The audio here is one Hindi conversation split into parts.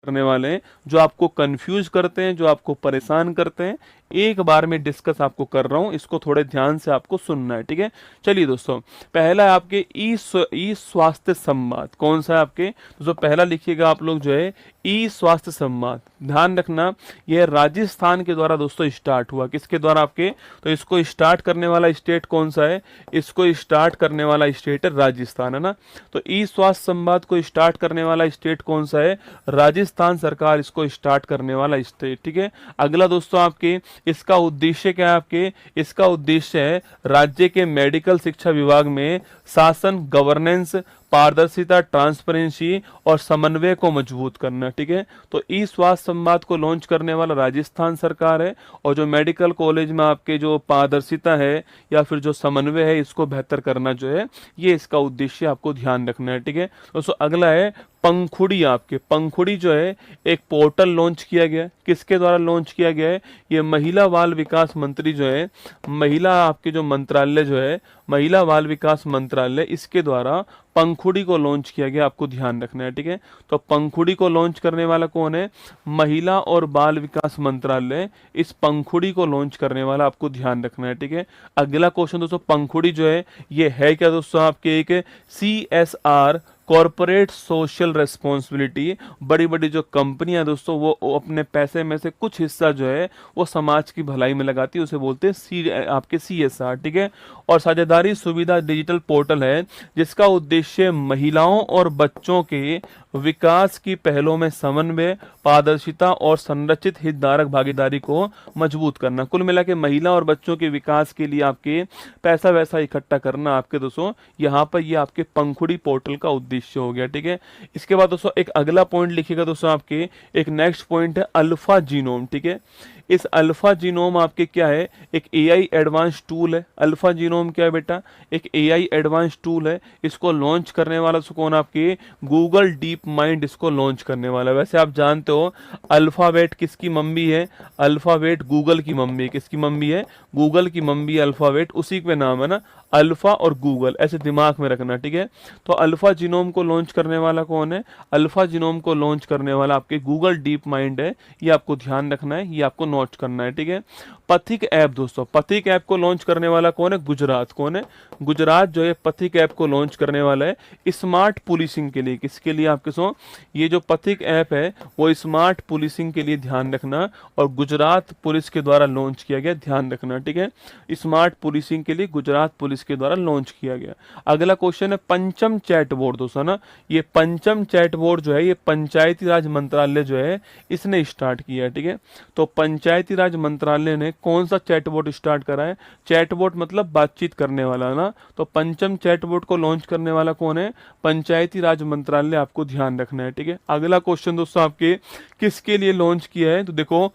करने वाले हैं, जो आपको कंफ्यूज करते हैं, जो आपको परेशान करते हैं, एक बार में डिस्कस आपको कर रहा हूं, इसको थोड़े ध्यान से आपको सुनना है, ठीक है। चलिए दोस्तों, पहला है आपके ई स्वास्थ्य संवाद। कौन सा है आपके दोस्तों? पहला लिखिएगा आप लोग जो है ई स्वास्थ्य संवाद। ध्यान रखना, यह राजस्थान के द्वारा दोस्तों स्टार्ट हुआ। किसके द्वारा? आपके, तो इसको स्टार्ट करने वाला स्टेट कौन सा है? इसको स्टार्ट करने वाला स्टेट है राजस्थान, है ना। तो ई स्वास्थ्य संवाद को स्टार्ट करने वाला स्टेट कौन सा है? राजस्थान सरकार इसको स्टार्ट करने वाला स्टेट, ठीक है। अगला दोस्तों आपके, इसका उद्देश्य क्या है? आपके इसका उद्देश्य है राज्य के मेडिकल शिक्षा विभाग में शासन, गवर्नेंस, पारदर्शिता, ट्रांसपेरेंसी और समन्वय को मजबूत करना, ठीक है। तो ई स्वास्थ्य संवाद को लॉन्च करने वाला राजस्थान सरकार है, और जो मेडिकल कॉलेज में आपके जो पारदर्शिता है या फिर जो समन्वय है, इसको बेहतर करना जो है, ये इसका उद्देश्य आपको ध्यान रखना है, ठीक है दोस्तों। अगला है पंखुड़ी। आपके पंखुड़ी जो है एक पोर्टल लॉन्च किया गया। किसके द्वारा लॉन्च किया गया है? ये महिला बाल विकास मंत्री जो है, महिला आपके जो मंत्रालय जो है, महिला बाल विकास मंत्रालय, इसके द्वारा पंखुड़ी को लॉन्च किया गया। आपको ध्यान रखना है, ठीक है। तो पंखुड़ी को लॉन्च करने वाला कौन है? महिला और बाल विकास मंत्रालय इस पंखुड़ी को लॉन्च करने वाला, आपको ध्यान रखना है, ठीक है। अगला क्वेश्चन दोस्तों, पंखुड़ी जो है ये है क्या दोस्तों? आपके एक CSR, कॉरपोरेट सोशल रेस्पॉन्सिबिलिटी। बड़ी बड़ी जो कंपनियां दोस्तों, वो अपने पैसे में से कुछ हिस्सा जो है वो समाज की भलाई में लगाती है, उसे बोलते हैं आपके CSR, ठीक है। और साझेदारी सुविधा डिजिटल पोर्टल है, जिसका उद्देश्य महिलाओं और बच्चों के विकास की पहलों में समन्वय, पारदर्शिता और संरचित हितधारक भागीदारी को मजबूत करना। कुल मिला के महिला और बच्चों के विकास के लिए आपके पैसा वैसा इकट्ठा करना, आपके दोस्तों यहाँ पर ये आपके पंखुड़ी पोर्टल का उद्देश्य हो गया, ठीक है। इसके बाद दोस्तों एक अगला पॉइंट लिखिएगा दोस्तों, आपके एक नेक्स्ट पॉइंट है अल्फा जीनोम, ठीक है। इस अल्फा जीनोम आपके क्या है? एक AI एडवांस टूल है। अल्फा जीनोम क्या है बेटा? एक AI एडवांस टूल है। इसको लॉन्च करने वाला कौन? आपके गूगल डीप माइंड इसको लॉन्च करने वाला है। वैसे आप जानते हो अल्फाबेट किसकी मम्मी है? अल्फाबेट गूगल की मम्मी है। किसकी मम्मी है? गूगल की मम्मी अल्फाबेट, उसी पे नाम है ना, अल्फा और गूगल, ऐसे दिमाग में रखना, ठीक है। तो अल्फा जीनोम को लॉन्च करने वाला कौन है? अल्फा जीनोम को लॉन्च करने वाला आपके गूगल डीप माइंड है। ये आपको ध्यान रखना है, ये आपको नोट करना है, ठीक है। पथिक ऐप दोस्तों, पथिक ऐप को लॉन्च करने वाला कौन है? गुजरात। कौन है? गुजरात जो है पथिक ऐप को लॉन्च करने वाला है स्मार्ट पुलिसिंग के लिए। किसके लिए आपके सो? ये जो पथिक ऐप है वो स्मार्ट पुलिसिंग के लिए, ध्यान रखना। और गुजरात पुलिस के द्वारा लॉन्च किया गया, ध्यान रखना, ठीक है। स्मार्ट पुलिसिंग के लिए गुजरात पुलिस के द्वारा लॉन्च किया गया। अगला क्वेश्चन है पंचम चैट बोर्ड दोस्तों ना। ये पंचम चैट बोर्ड जो है ये पंचायती राज मंत्रालय जो है इसने स्टार्ट किया है, ठीक है। तो पंचायती राज मंत्रालय ने कौन सा चैटबॉट स्टार्ट करा है? चैटबॉट मतलब बातचीत करने वाला ना। तो पंचम चैटबॉट को लॉन्च करने वाला कौन है? पंचायती राज मंत्रालय, आपको ध्यान रखना है, ठीक है। अगला क्वेश्चन दोस्तों आपके किसके लिए लॉन्च किया है? तो देखो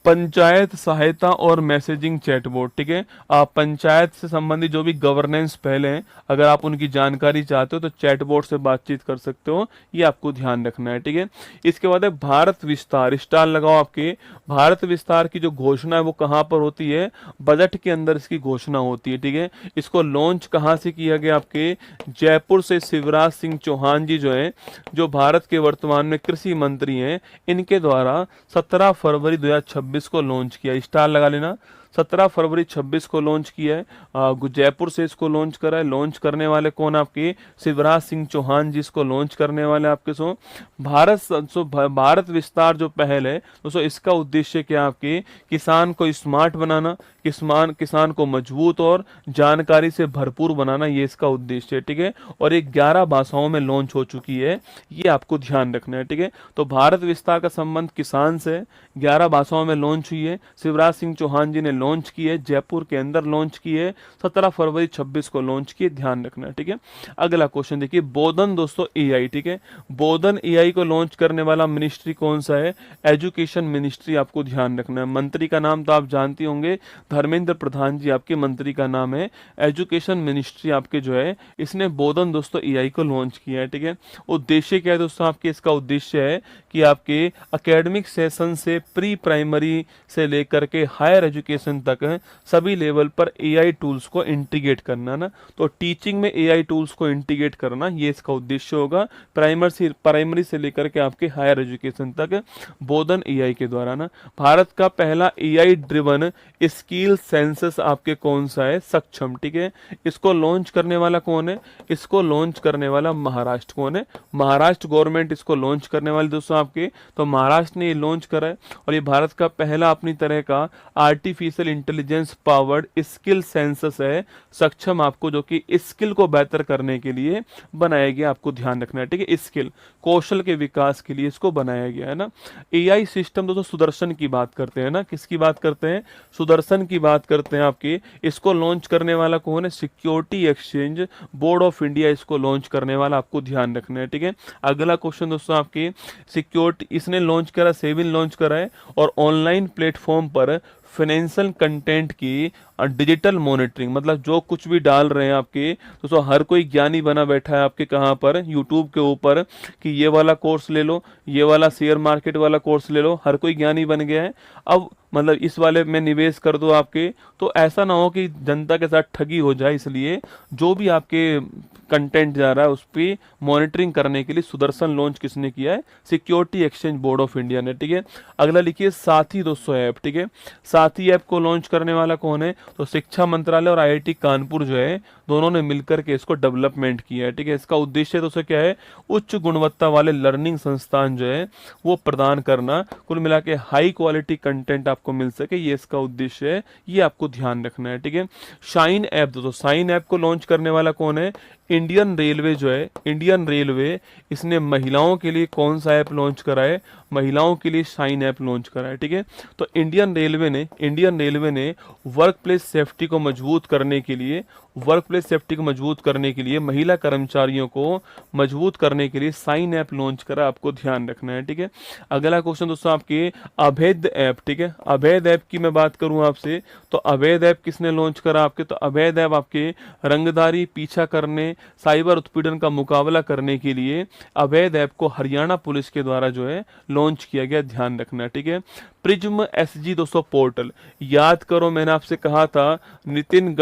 पंचायत सहायता और मैसेजिंग चैटबॉट, ठीक है। आप पंचायत से संबंधित जो भी गवर्नेंस पहले हैं, अगर आप उनकी जानकारी चाहते हो तो चैटबॉट से बातचीत कर सकते हो, ये आपको ध्यान रखना है, ठीक है। इसके बाद है भारत विस्तार। स्टार लगाओ। आपके भारत विस्तार की जो घोषणा है वो कहाँ पर होती है? बजट के अंदर इसकी घोषणा होती है, ठीक है। इसको लॉन्च कहाँ से किया गया? आपके जयपुर से शिवराज सिंह चौहान जी जो है, जो भारत के वर्तमान में कृषि मंत्री हैं, इनके द्वारा 17 फरवरी 2026 को लॉन्च किया। स्टार लगा लेना। 17 फरवरी 26 को लॉन्च किया है। जयपुर से इसको लॉन्च करा है। लॉन्च करने वाले कौन? आपके शिवराज सिंह चौहान जी इसको लॉन्च करने वाले आपके भारत विस्तार जो पहल है दोस्तों, इसका उद्देश्य क्या? आपके किसान को स्मार्ट बनाना, किसान को मजबूत और जानकारी से भरपूर बनाना, ये इसका उद्देश्य है, ठीक है। और ये 11 भाषाओं में लॉन्च हो चुकी है, ये आपको ध्यान रखना है, ठीक है। तो भारत विस्तार का संबंध किसान से, 11 भाषाओं में लॉन्च हुई है। शिवराज सिंह चौहान जी ने लॉन्च की है, जयपुर के अंदर लॉन्च की है, 17 फरवरी 26 को लॉन्च की है, ध्यान रखना है, ठीक है। अगला क्वेश्चन देखिए, बोधन दोस्तों AI, ठीक है। बोधन AI को लॉन्च करने वाला मिनिस्ट्री कौन सा है? एजुकेशन मिनिस्ट्री, आपको ध्यान रखना है। मंत्री का नाम तो आप जानते होंगे, धर्मेंद्र प्रधान जी आपके मंत्री का नाम है। एजुकेशन मिनिस्ट्री आपके जो है, इसने बोधन दोस्तों AI को लॉन्च किया है, ठीक है। उद्देश्य क्या है दोस्तों आपके? इसका उद्देश्य है कि आपके एकेडमिक सेशन से प्री प्राइमरी से लेकर के हायर एजुकेशन एजुकेशन तक सभी लेवल पर एआई टूल्स को इंटीग्रेट करना ना। तो टीचिंग में एआई टूल्स को इंटीग्रेट करना ये इसका उद्देश्य होगा, प्राइमरी से लेकर के आपके हायर एजुकेशन तक बोधन एआई के द्वारा ना। भारत का पहला एआई ड्रिवन स्किल सेंसस आपके कौन सा है? सक्षम, ठीक है। इसको लॉन्च करने वाला कौन है? इसको लॉन्च करने वाला महाराष्ट्र। कौन है? महाराष्ट्र गवर्नमेंट इसको लॉन्च करने वाली दोस्तों आपके, तो महाराष्ट्र ने ये लॉन्च करा है। और ये भारत का पहला अपनी तरह का artificial intelligence powered skill census है सक्षम आपको, जो कि स्किल को बेहतर करने के लिए बनाया गया, आपको ध्यान रखना है, ठीक है। स्किल कौशल के विकास के लिए इसको बनाया गया है ना। एआई सिस्टम दोस्तों सुदर्शन की बात करते हैं ना, किसकी बात करते हैं? सुदर्शन की बात करते हैं आपके। इसको लॉन्च करने वाला कौन है? Security exchange board of India इसको लॉन्च करने वाला, आपको ध्यान रखना है, ठीक है। अगला क्वेश्चन दोस्तों आपके, सिक्योरिटी इसने लॉन्च करा, सेविन लॉन्च करा है और ऑनलाइन प्लेटफॉर्म पर फाइनेंशियल कंटेंट की डिजिटल मॉनिटरिंग, मतलब जो कुछ भी डाल रहे हैं आपके दोस्तों, हर कोई ज्ञानी बना बैठा है आपके कहाँ पर? यूट्यूब के ऊपर, कि ये वाला कोर्स ले लो, ये वाला शेयर मार्केट वाला कोर्स ले लो, हर कोई ज्ञानी बन गया है अब, मतलब इस वाले में निवेश कर दो आपके। तो ऐसा ना हो कि जनता के साथ ठगी हो जाए, इसलिए जो भी आपके कंटेंट जा रहा है उस पर मॉनिटरिंग करने के लिए सुदर्शन लॉन्च किसने किया है? Security exchange board of India ने, ठीक है। अगला लिखिए साथी दोस्तों ऐप, ठीक है। साथी ऐप को लॉन्च करने वाला कौन है? तो शिक्षा मंत्रालय और आईआईटी कानपुर जो है दोनों ने मिलकर के इसको डेवलपमेंट किया है, ठीक है। इसका उद्देश्य दोस्तों क्या है? उच्च गुणवत्ता वाले लर्निंग संस्थान जो है वो प्रदान करना, कुल मिला के हाई क्वालिटी कंटेंट आपको मिल सके, ये इसका उद्देश्य है, ये आपको ध्यान रखना है, ठीक है। शाइन ऐप दोस्तों, शाइन ऐप को लॉन्च करने वाला कौन है? इंडियन रेलवे जो है, इंडियन रेलवे इसने महिलाओं के लिए कौन सा ऐप लॉन्च करा है? महिलाओं के लिए शाइन ऐप लॉन्च करा है, ठीक है। तो इंडियन रेलवे ने वर्क प्लेस सेफ्टी को मजबूत करने के लिए, महिला कर्मचारियों को मजबूत करने के लिए साइन ऐप लॉन्च करा, आपको ध्यान रखना है, ठीक है। अगला क्वेश्चन दोस्तों आपके अवैध ऐप, ठीक है। अवैध ऐप की मैं बात करूं आपसे, तो अवैध ऐप किसने लॉन्च करा आपके? तो अवैध ऐप आपके रंगदारी, पीछा करने, साइबर उत्पीड़न का मुकाबला करने के लिए अवैध ऐप को हरियाणा पुलिस के द्वारा जो है लॉन्च किया गया, ध्यान रखना, ठीक है। प्रिज्म एसजी दोस्तों पोर्टल, याद करो मैंने आपसे कहा था नितिन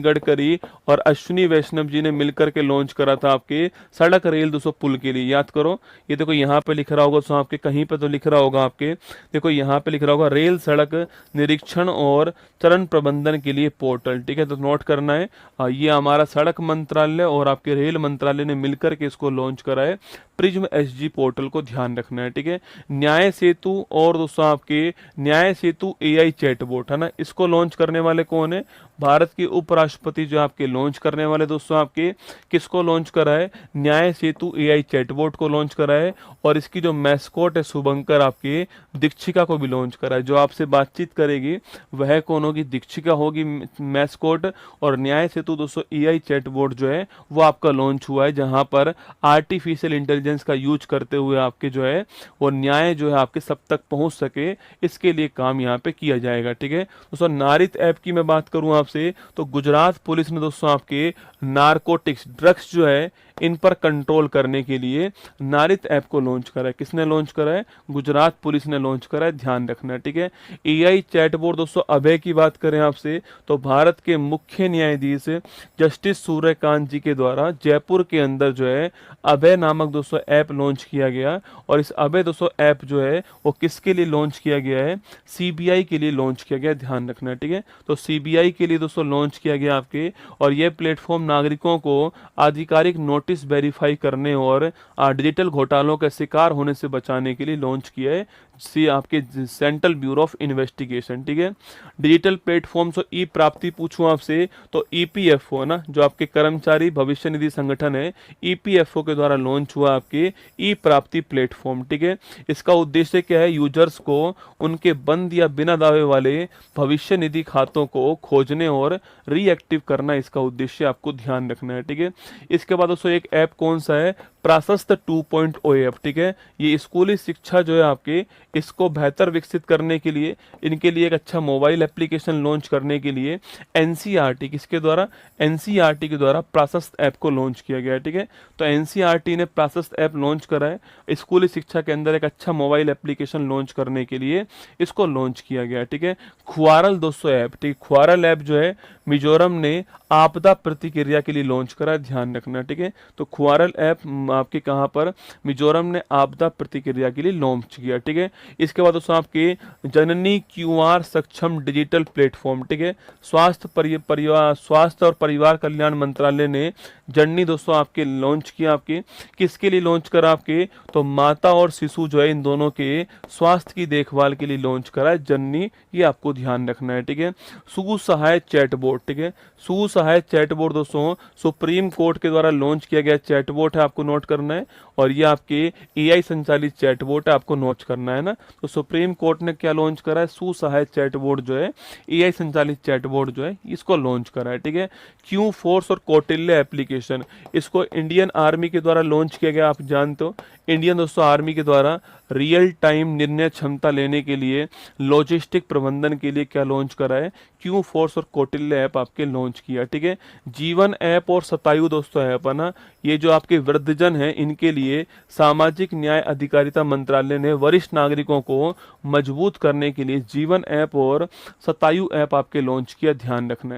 गडकरी और अश्विनी वैष्णव जी ने मिलकर के लॉन्च करा था आपके सड़क रेल दोस्तों पुल के लिए, याद करो। ये देखो यहाँ पे लिख रहा होगा दोस्तों आपके, कहीं पे तो लिख रहा होगा आपके, देखो यहाँ पे लिख रहा होगा रेल सड़क निरीक्षण और चरण प्रबंधन के लिए पोर्टल, ठीक है। तो नोट करना है, ये हमारा सड़क मंत्रालय और आपके रेल मंत्रालय ने मिलकर के इसको लॉन्च करा है, प्रिज्म एसजी पोर्टल को ध्यान रखना है, ठीक है। न्याय सेतु और दोस्तों आपके न्याय सेतु एआई चैटबॉट है ना, इसको लॉन्च करने वाले कौन है? भारत के उपराष्ट्रपति जो आपके लॉन्च करने वाले दोस्तों आपके, किसको लॉन्च करा है? न्याय सेतु एआई चैटबॉट को लॉन्च करा है। और इसकी जो मैस्कॉट है शुभंकर आपके, दीक्षिका को भी लॉन्च करा है। जो आपसे बातचीत करेगी वह कौन होगी? दीक्षिका होगी मैस्कॉट। और न्याय सेतु दोस्तों एआई चैटबॉट जो है वो आपका लॉन्च हुआ है, जहां पर आर्टिफिशियल इंटेलिजेंस का यूज करते हुए आपके जो है वो न्याय जो है आपके सब तक पहुंच सके, इसके लिए काम यहाँ पे किया जाएगा, ठीक है। दोस्तों नारित ऐप की मैं बात करूं आपसे, तो गुजरात पुलिस ने दोस्तों आपके नारकोटिक्स, ड्रग्स जो है इन पर कंट्रोल करने के लिए नारित ऐप को लॉन्च करा है। किसने लॉन्च करा है? गुजरात पुलिस ने लॉन्च करा है, ध्यान रखना है, ठीक है। एआई चैटबॉट दोस्तों अभय की बात करें आपसे, तो भारत के मुख्य न्यायाधीश जस्टिस सूर्यकांत जी के द्वारा जयपुर के अंदर जो है अभय नामक दोस्तों ऐप लॉन्च किया गया। और इस अभय दोस्तों ऐप जो है वो किसके लिए लॉन्च किया गया है? सीबीआई के लिए लॉन्च किया गया, ध्यान रखना है, ठीक है। तो सीबीआई के लिए दोस्तों लॉन्च किया गया आपके, और यह प्लेटफॉर्म नागरिकों को आधिकारिक नोटिस वेरीफाई करने और डिजिटल घोटालों का शिकार होने से बचाने के लिए लॉन्च किया है आपके सेंट्रल ब्यूरो ऑफ इन्वेस्टिगेशन, ठीक है। डिजिटल प्लेटफॉर्म से ई प्राप्ति पूछूं आपसे, तो ईपीएफओ ना, जो आपके कर्मचारी भविष्य निधि संगठन है, ईपीएफओ के द्वारा लॉन्च हुआ आपके ई प्राप्ति प्लेटफॉर्म, ठीक है। इसका उद्देश्य क्या है? यूजर्स को उनके बंद या बिना दावे वाले भविष्य निधि खातों को खोजने और रीएक्टिव करना, इसका उद्देश्य आपको ध्यान रखना है, ठीक है। इसके बाद दोस्तों एक ऐप कौन सा है? प्राशस्त 2.0 ऐप, ठीक है। ये स्कूली शिक्षा जो है आपके, इसको बेहतर विकसित करने के लिए, इनके लिए एक अच्छा मोबाइल एप्लीकेशन लॉन्च करने के लिए एनसीईआरटी, किसके द्वारा, एनसीईआरटी के द्वारा प्राशस्त ऐप को लॉन्च किया गया है, ठीक है। तो एनसीईआरटी ने प्राशस्त ऐप लॉन्च करा है स्कूली शिक्षा के अंदर एक अच्छा मोबाइल एप्लीकेशन लॉन्च करने के लिए, इसको लॉन्च किया गया है, ठीक है। खुआरल 200 ऐप, ठीक है, खुआरल ऐप जो है मिजोरम ने आपदा प्रतिक्रिया के लिए लॉन्च करा है, ध्यान रखना, ठीक है। तो खुआरल ऐप आपके कहाँ पर, मिजोरम ने आपदा प्रतिक्रिया के लिए लॉन्च किया, ठीक है। इसके बाद दोस्तों आपके जननी क्यूआर सक्षम डिजिटल प्लेटफॉर्म, ठीक है। स्वास्थ्य और परिवार कल्याण मंत्रालय ने जननी दोस्तों आपके लॉन्च किया, आपके किसके लिए लॉन्च करा, आपके तो माता और शिशु जो है इन दोनों के स्वास्थ्य की देखभाल के लिए लॉन्च करा है जननी, ये आपको ध्यान रखना है, ठीक है। सुसहाय चैटबॉट, ठीक है, सुसहाय चैटबॉट दोस्तों सुप्रीम कोर्ट के द्वारा लॉन्च किया गया चैटबॉट है, आपको नोट करना है। और ये आपके एआई संचालित चैटबॉट है, आपको नोट करना है ना। तो सुप्रीम कोर्ट ने क्या लॉन्च करा है, सुसहाय चैटबॉट जो है, एआई संचालित चैटबॉट जो है, इसको लॉन्च करा है, ठीक है। क्यू फोर्स और कौटिल्य एप्लीकेशन, इसको इंडियन आर्मी के द्वारा लॉन्च किया गया, आप जानते हो। इंडियन दोस्तों आर्मी के द्वारा रियल टाइम निर्णय क्षमता लेने के लिए, लॉजिस्टिक प्रबंधन के लिए क्या लॉन्च करा है, क्यू फोर्स और कौटिल्य ऐप आपके लॉन्च किया, ठीक है। जीवन ऐप और शतायु दोस्तों ऐप है ना, ये जो आपके वृद्धजन हैं इनके लिए सामाजिक न्याय अधिकारिता मंत्रालय ने वरिष्ठ नागरिकों को मजबूत करने के लिए जीवन ऐप और शतायु ऐप आपके लॉन्च किया, ध्यान रखना है।